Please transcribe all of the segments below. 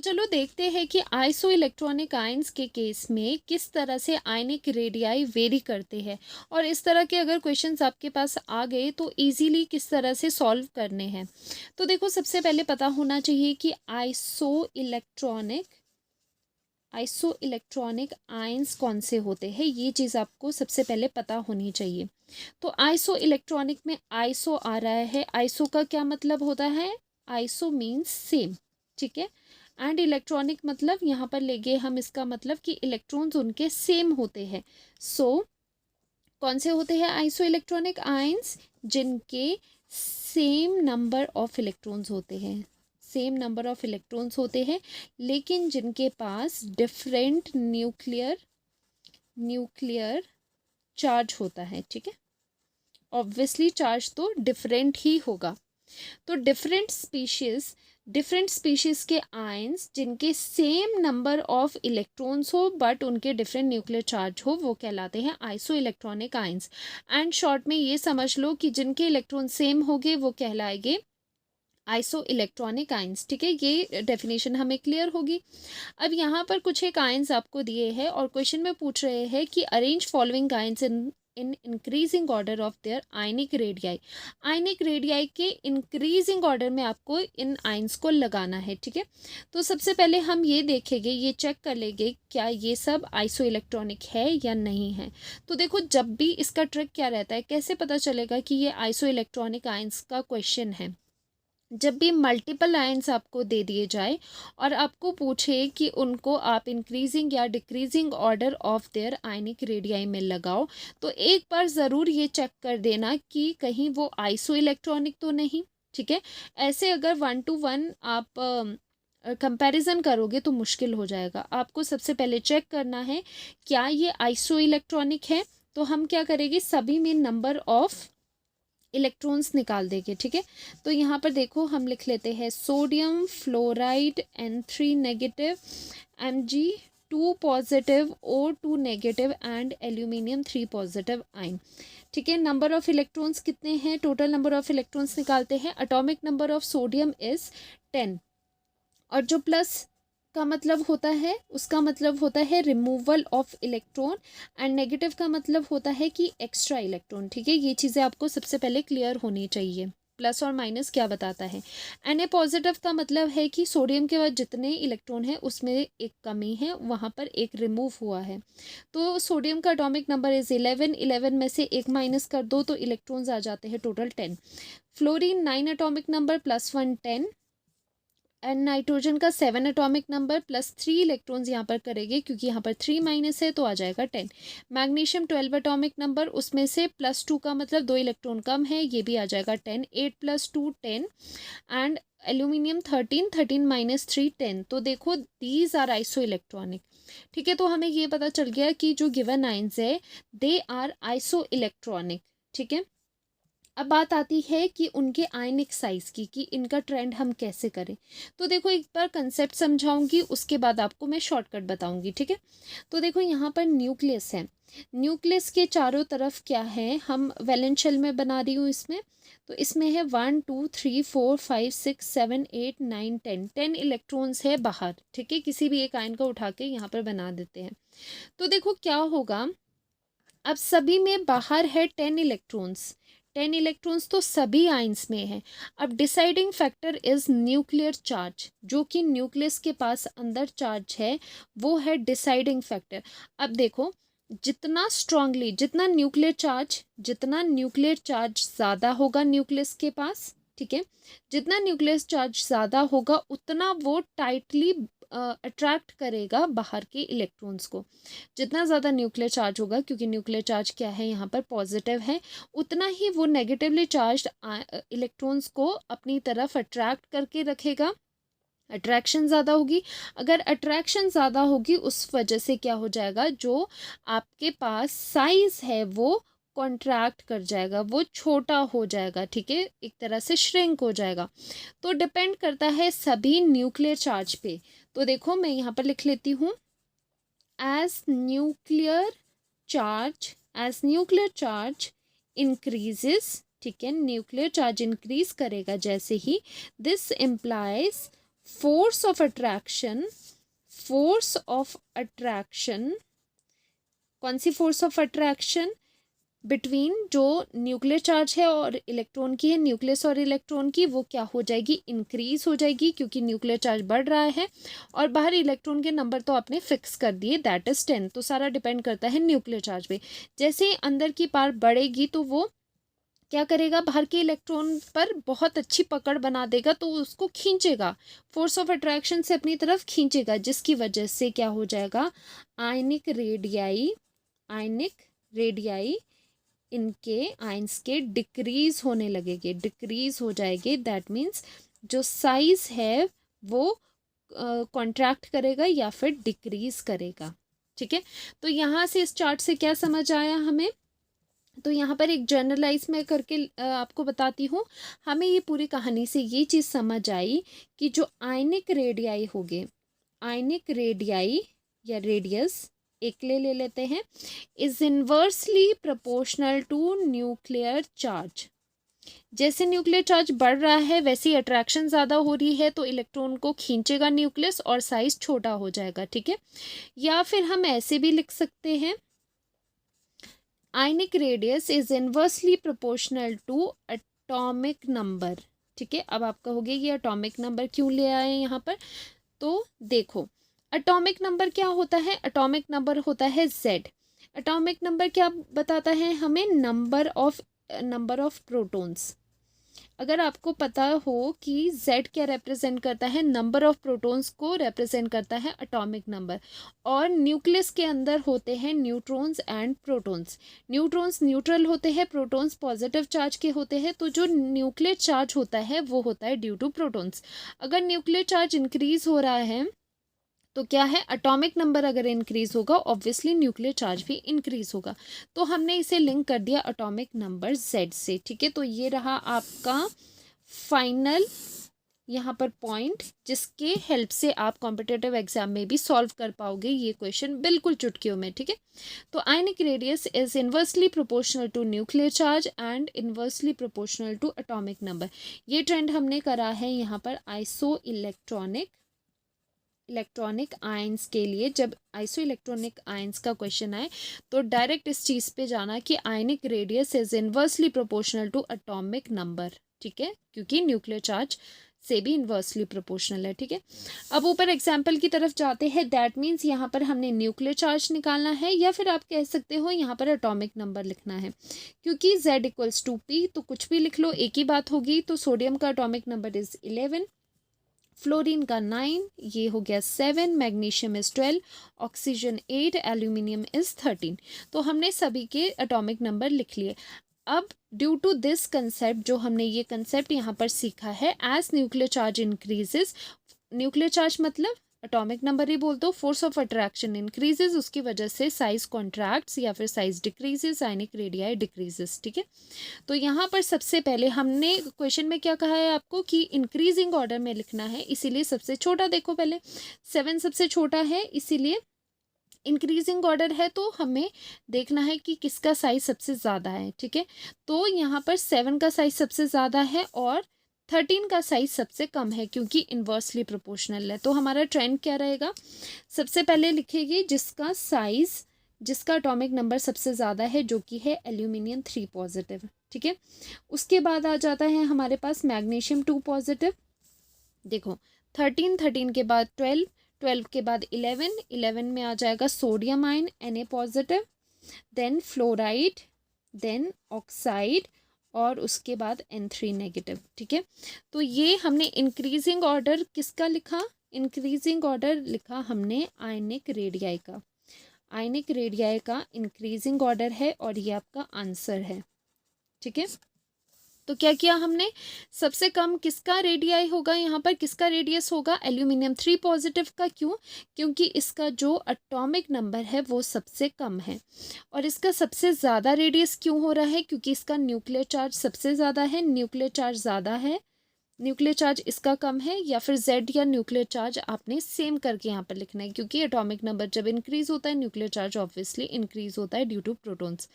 चलो देखते हैं कि आइसो इलेक्ट्रॉनिक आयंस के केस में किस तरह से आयनिक रेडियाई वेरी करते हैं और इस तरह के अगर क्वेश्चंस आपके पास आ गए तो इजीली किस तरह से सॉल्व करने हैं। तो देखो सबसे पहले पता होना चाहिए कि आइसो इलेक्ट्रॉनिक आयंस कौन से होते हैं, ये चीज़ आपको सबसे पहले पता होनी चाहिए। तो आइसो इलेक्ट्रॉनिक में आइसो आ रहा है, आइसो का क्या मतलब होता है? आइसो मीन्स सेम, ठीक है। एंड इलेक्ट्रॉनिक मतलब यहाँ पर लेंगे हम इसका मतलब कि इलेक्ट्रॉन्स उनके सेम होते हैं। सो कौन से होते हैं आइसो इलेक्ट्रॉनिक आयंस? जिनके सेम नंबर ऑफ इलेक्ट्रॉन्स होते हैं, सेम नंबर ऑफ इलेक्ट्रॉन्स होते हैं, लेकिन जिनके पास डिफरेंट न्यूक्लियर चार्ज होता है, ठीक है। ऑब्वियसली चार्ज तो डिफरेंट ही होगा। तो डिफरेंट स्पीशीज के आयंस जिनके सेम नंबर ऑफ इलेक्ट्रॉन्स हो बट उनके डिफरेंट न्यूक्लियर चार्ज हो, वो कहलाते हैं iso electronic ions. And short में ये समझ लो कि जिनके इलेक्ट्रॉन सेम होंगे वो कहलाएंगे आइसो इलेक्ट्रॉनिक आयंस, ठीक है। ये डेफिनेशन हमें क्लियर होगी। अब यहाँ पर कुछ एक आयंस आपको दिए हैं और क्वेश्चन में पूछ रहे हैं कि arrange following ions in increasing order of their ionic radii. Ionic radii के इंक्रीजिंग ऑर्डर में आपको इन आयंस को लगाना है, ठीक है। तो सबसे पहले हम ये देखेंगे, ये चेक कर लेंगे क्या ये सब आइसो इलेक्ट्रॉनिक है या नहीं है। तो देखो जब भी इसका ट्रिक क्या रहता है, कैसे पता चलेगा कि ये आइसो इलेक्ट्रॉनिक आयंस का क्वेश्चन है? जब भी मल्टीपल आयंस आपको दे दिए जाए और आपको पूछे कि उनको आप इंक्रीजिंग या decreasing order of their ionic radii में लगाओ, तो एक बार ज़रूर ये चेक कर देना कि कहीं वो आइसो इलेक्ट्रॉनिक तो नहीं, ठीक है। ऐसे अगर 1 to 1 आप कंपैरिजन करोगे तो मुश्किल हो जाएगा। आपको सबसे पहले चेक करना है क्या ये आइसो इलेक्ट्रॉनिक है। तो हम क्या करेंगे, सभी में नंबर ऑफ इलेक्ट्रॉन्स निकाल देंगे, ठीक है। तो यहाँ पर देखो हम लिख लेते हैं sodium fluoride N3 negative, Mg2 positive, O2 negative and aluminium 3 positive ion, ठीक है। नंबर ऑफ इलेक्ट्रॉन्स कितने हैं? टोटल नंबर ऑफ इलेक्ट्रॉन्स निकालते हैं। Atomic number of sodium is 10 और जो प्लस का मतलब होता है उसका मतलब होता है removal of electron and negative का मतलब होता है कि एक्स्ट्रा इलेक्ट्रॉन, ठीक है। ये चीज़ें आपको सबसे पहले क्लियर होनी चाहिए, प्लस और माइनस क्या बताता है। Na पॉजिटिव का मतलब है कि सोडियम के बाद जितने इलेक्ट्रॉन है उसमें एक कमी है, वहाँ पर एक रिमूव हुआ है। तो सोडियम का एटॉमिक नंबर इज 11, 11 में से एक माइनस कर दो तो इलेक्ट्रॉन्स आ जाते हैं total 10। Fluorine 9 atomic number +1 10 and nitrogen का 7 एटॉमिक नंबर +3 इलेक्ट्रॉन्स यहाँ पर करेंगे क्योंकि यहाँ पर 3 माइनस है तो आ जाएगा 10। मैग्नीशियम 12 एटॉमिक नंबर, उसमें से +2 का मतलब 2 इलेक्ट्रॉन कम है, ये भी आ जाएगा 10। 8 + 2 10 एंड एल्यूमिनियम 13, 13 - 3 10। तो देखो दीज आर आइसो इलेक्ट्रॉनिक, ठीक है। तो हमें ये पता चल गया कि जो गिवन आइंस है दे आर आइसो इलेक्ट्रॉनिक, ठीक है। अब बात आती है कि उनके आयनिक साइज की, कि इनका ट्रेंड हम कैसे करें। तो देखो एक बार कंसेप्ट समझाऊंगी, उसके बाद आपको मैं शॉर्टकट बताऊंगी, ठीक है। तो देखो यहाँ पर न्यूक्लियस है, न्यूक्लियस के चारों तरफ क्या है, हम वैलेंस शेल में बना रही हूँ इसमें। तो इसमें है 1 2 3 4 5 6 7 8 9 10, 10 इलेक्ट्रॉन्स है बाहर, ठीक है। किसी भी एक आयन को उठा के यहाँ पर बना देते हैं। तो देखो क्या होगा, अब सभी में बाहर है 10 इलेक्ट्रॉन्स, 10 इलेक्ट्रॉन्स तो सभी आइंस में है। अब deciding factor is nuclear charge, जो कि न्यूक्लियस के पास अंदर चार्ज है वो है डिसाइडिंग फैक्टर। अब देखो जितना स्ट्रांगली, जितना न्यूक्लियर चार्ज ज़्यादा होगा न्यूक्लियस के पास, ठीक है, जितना न्यूक्लियर चार्ज ज़्यादा होगा उतना वो टाइटली अट्रैक्ट करेगा बाहर के इलेक्ट्रॉन्स को। जितना ज़्यादा न्यूक्लियर चार्ज होगा, क्योंकि न्यूक्लियर चार्ज क्या है यहाँ पर पॉजिटिव है, उतना ही वो नेगेटिवली चार्ज इलेक्ट्रॉन्स को अपनी तरफ अट्रैक्ट करके रखेगा। अट्रैक्शन ज़्यादा होगी, अगर अट्रैक्शन ज़्यादा होगी उस वजह से क्या हो जाएगा, जो आपके पास साइज़ है वो कॉन्ट्रैक्ट कर जाएगा, वो छोटा हो जाएगा, ठीक है, एक तरह से श्रिंक हो जाएगा। तो डिपेंड करता है सभी न्यूक्लियर चार्ज पे। तो देखो मैं यहाँ पर लिख लेती हूँ, as nuclear charge increases, ठीक है, न्यूक्लियर चार्ज इंक्रीज करेगा जैसे ही, this employs force of attraction, force of attraction, कौन सी फोर्स ऑफ अट्रैक्शन, बिटवीन जो न्यूक्लियर चार्ज है और इलेक्ट्रॉन की है, न्यूक्लियस और इलेक्ट्रॉन की, वो क्या हो जाएगी, इंक्रीज हो जाएगी, क्योंकि न्यूक्लियर चार्ज बढ़ रहा है। और बाहर इलेक्ट्रॉन के नंबर तो आपने फिक्स कर दिए, दैट इज 10। तो सारा डिपेंड करता है न्यूक्लियर चार्ज पे। जैसे ही अंदर की पार बढ़ेगी तो वो क्या करेगा, बाहर के इलेक्ट्रॉन पर बहुत अच्छी पकड़ बना देगा, तो उसको खींचेगा, फोर्स ऑफ अट्रैक्शन से अपनी तरफ खींचेगा, जिसकी वजह से क्या हो जाएगा, आयनिक रेडियाई, आयनिक रेडियाई इनके आयंस के डिक्रीज होने लगेंगे, डिक्रीज हो जाएंगे। दैट मीन्स जो साइज है वो कॉन्ट्रैक्ट करेगा या फिर डिक्रीज करेगा। ठीक है, तो यहाँ से इस चार्ट से क्या समझ आया हमें, तो यहाँ पर एक जनरलाइज में करके आपको बताती हूँ। हमें ये पूरी कहानी से ये चीज़ समझ आई कि जो आयनिक रेडियाई होंगे, आयनिक रेडियाई या रेडियस एक ले लेते हैं, is inversely proportional to nuclear charge. जैसे न्यूक्लियर चार्ज बढ़ रहा है वैसे ही अट्रैक्शन ज़्यादा हो रही है, तो इलेक्ट्रॉन को खींचेगा न्यूक्लियस और साइज छोटा हो जाएगा। ठीक है, या फिर हम ऐसे भी लिख सकते हैं, ionic radius is inversely proportional to atomic number. ठीक है, अब आप कहोगे ये एटॉमिक नंबर क्यों ले आए यहाँ पर, तो देखो एटॉमिक नंबर क्या होता है, एटॉमिक नंबर होता है Z। एटॉमिक नंबर क्या बताता है हमें, नंबर ऑफ प्रोटॉन्स। अगर आपको पता हो कि Z क्या रिप्रेजेंट करता है, नंबर ऑफ प्रोटॉन्स को रिप्रेजेंट करता है एटॉमिक नंबर। और न्यूक्लियस के अंदर होते हैं neutrons and protons. Neutrons neutral होते हैं, प्रोटॉन्स पॉजिटिव चार्ज के होते हैं। तो जो न्यूक्लियर चार्ज होता है वो होता है ड्यू टू प्रोटॉन्स। अगर न्यूक्लियर चार्ज इंक्रीज हो रहा है तो क्या है, एटॉमिक नंबर अगर इंक्रीज होगा ऑब्वियसली न्यूक्लियर चार्ज भी इंक्रीज होगा। तो हमने इसे लिंक कर दिया एटॉमिक नंबर Z से। ठीक है, तो ये रहा आपका फाइनल यहाँ पर पॉइंट, जिसके हेल्प से आप कॉम्पिटिटिव एग्जाम में भी सॉल्व कर पाओगे ये क्वेश्चन बिल्कुल चुटकियों में। ठीक है, तो ionic radius is inversely proportional to nuclear charge and inversely proportional to atomic number. ये ट्रेंड हमने करा है यहाँ पर आइसो इलेक्ट्रॉनिक आयंस के लिए। जब आइसो इलेक्ट्रॉनिक आयंस का क्वेश्चन आए तो डायरेक्ट इस चीज़ पे जाना कि ionic radius is inversely proportional to atomic number. ठीक है, क्योंकि न्यूक्लियर चार्ज से भी इन्वर्सली प्रोपोर्शनल है। ठीक है, अब ऊपर एग्जाम्पल की तरफ जाते हैं। दैट मीन्स यहाँ पर हमने न्यूक्लियर चार्ज निकालना है, या फिर आप कह सकते हो यहाँ पर एटॉमिक नंबर लिखना है, क्योंकि Z इक्वल्स टू P, तो कुछ भी लिख लो एक ही बात होगी। तो सोडियम का एटॉमिक नंबर इज 11, फ्लोरीन का 9, ये हो गया 7, magnesium is 12, oxygen 8, aluminium is 13। तो हमने सभी के एटॉमिक नंबर लिख लिए। अब ड्यू टू दिस कंसेप्ट, जो हमने ये कंसेप्ट यहाँ पर सीखा है, as nuclear charge increases, nuclear charge मतलब एटॉमिक नंबर ही बोल दो, फोर्स ऑफ अट्रैक्शन इंक्रीजेस, उसकी वजह से साइज कॉन्ट्रैक्ट्स या फिर size decreases, ionic radii decreases. ठीक है, तो यहाँ पर सबसे पहले हमने क्वेश्चन में क्या कहा है आपको कि इंक्रीजिंग ऑर्डर में लिखना है, इसीलिए सबसे छोटा देखो, पहले 7 सबसे छोटा है, इसीलिए इंक्रीजिंग ऑर्डर है, तो हमें देखना है कि किसका साइज सबसे ज़्यादा है। ठीक है, तो यहाँ पर 7 का साइज सबसे ज़्यादा है और 13 का साइज सबसे कम है, क्योंकि इन्वर्सली प्रोपोर्शनल है। तो हमारा ट्रेंड क्या रहेगा, सबसे पहले लिखेगी जिसका साइज, जिसका एटॉमिक नंबर सबसे ज़्यादा है, जो कि है एल्यूमिनियम 3 पॉजिटिव। ठीक है, उसके बाद आ जाता है हमारे पास मैग्नीशियम 2 पॉजिटिव। देखो 13 के बाद 12 के बाद 11 में आ जाएगा sodium ion Na positive, then fluoride, then oxide, और उसके बाद N3 नेगेटिव। ठीक है, तो ये हमने इंक्रीजिंग ऑर्डर किसका लिखा, इंक्रीजिंग ऑर्डर लिखा हमने आयनिक रेडियाई का। आयनिक रेडियाई का इंक्रीजिंग ऑर्डर है और ये आपका आंसर है। ठीक है, तो क्या किया हमने, सबसे कम किसका रेडियाई होगा, यहाँ पर किसका रेडियस होगा, एल्यूमिनियम 3 पॉजिटिव का। क्यों, क्योंकि इसका जो एटॉमिक नंबर है वो सबसे कम है। और इसका सबसे ज़्यादा रेडियस क्यों हो रहा है, क्योंकि इसका न्यूक्लियर चार्ज सबसे ज़्यादा है, न्यूक्लियर चार्ज ज़्यादा है, न्यूक्लियर चार्ज इसका कम है, या फिर Z या न्यूक्लियर चार्ज आपने सेम करके यहाँ पर लिखना है, क्योंकि एटॉमिक नंबर जब इंक्रीज होता है न्यूक्लियर चार्ज ऑब्वियसली इंक्रीज होता है ड्यू टू प्रोटॉन्स।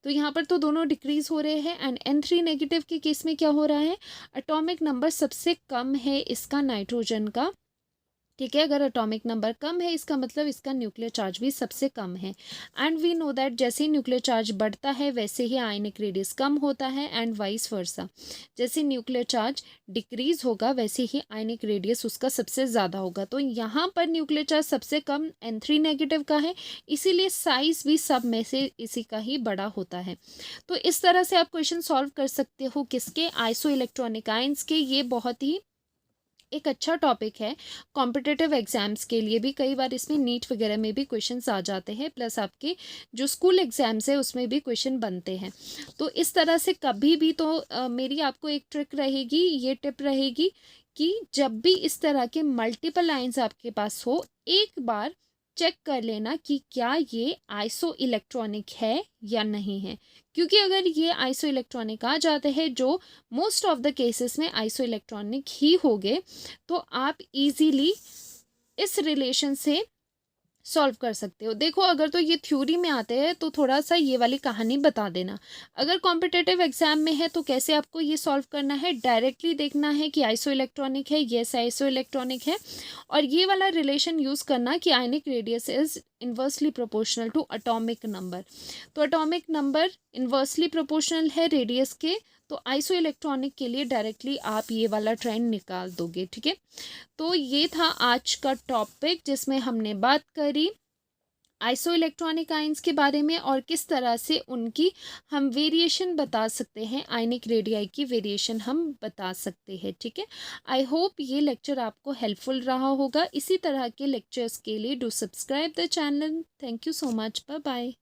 तो यहाँ पर तो दोनों डिक्रीज हो रहे हैं। एंड N3 नेगेटिव के केस में क्या हो रहा है, एटॉमिक नंबर सबसे कम है इसका नाइट्रोजन का, ठीक है। अगर एटॉमिक नंबर कम है इसका मतलब इसका न्यूक्लियर चार्ज भी सबसे कम है। एंड वी नो दैट जैसे ही न्यूक्लियर चार्ज बढ़ता है वैसे ही आयनिक रेडियस कम होता है एंड वाइस वर्सा। जैसे न्यूक्लियर चार्ज डिक्रीज होगा वैसे ही आयनिक रेडियस उसका सबसे ज़्यादा होगा। तो यहाँ पर न्यूक्लियर चार्ज सबसे कम N3 नेगेटिव का है, इसीलिए साइज भी सब में से इसी का ही बड़ा होता है। तो इस तरह से आप क्वेश्चन सॉल्व कर सकते हो किसके, आइसो इलेक्ट्रॉनिक आयंस के। ये बहुत ही एक अच्छा टॉपिक है कॉम्पिटिटिव एग्जाम्स के लिए भी। कई बार इसमें नीट वगैरह में भी क्वेश्चंस आ जाते हैं, प्लस आपके जो स्कूल एग्जाम्स है उसमें भी क्वेश्चन बनते हैं। तो इस तरह से कभी भी तो मेरी आपको एक ट्रिक रहेगी, ये टिप रहेगी कि जब भी इस तरह के मल्टीपल लाइंस आपके पास हो, एक बार चेक कर लेना कि क्या ये आइसो इलेक्ट्रॉनिक है या नहीं है। क्योंकि अगर ये आइसो इलेक्ट्रॉनिक आ जाते हैं, जो मोस्ट ऑफ द केसेस में आइसो इलेक्ट्रॉनिक ही होंगे, तो आप इजीली इस रिलेशन से सॉल्व कर सकते हो। देखो अगर तो ये थ्योरी में आते हैं तो थोड़ा सा ये वाली कहानी बता देना। अगर कॉम्पिटिटिव एग्जाम में है तो कैसे आपको ये सॉल्व करना है, डायरेक्टली देखना है कि आइसो इलेक्ट्रॉनिक है, येस आइसो इलेक्ट्रॉनिक है, और ये वाला रिलेशन यूज़ करना कि ionic radius is inversely proportional to atomic number. तो एटॉमिक नंबर इन्वर्सली प्रोपोर्शनल है रेडियस के, तो आइसो इलेक्ट्रॉनिक के लिए डायरेक्टली आप ये वाला ट्रेंड निकाल दोगे। ठीक है। तो ये था आज का टॉपिक जिसमें हमने बात करी आइसो इलेक्ट्रॉनिक आयंस के बारे में और किस तरह से उनकी हम वेरिएशन बता सकते हैं, आयनिक रेडियाई की वेरिएशन हम बता सकते हैं। ठीक है। आई होप ये लेक्चर आपको हेल्पफुल रहा होगा। इसी तरह के लेक्चर्स के लिए do subscribe the channel. Thank you so much. Bye bye.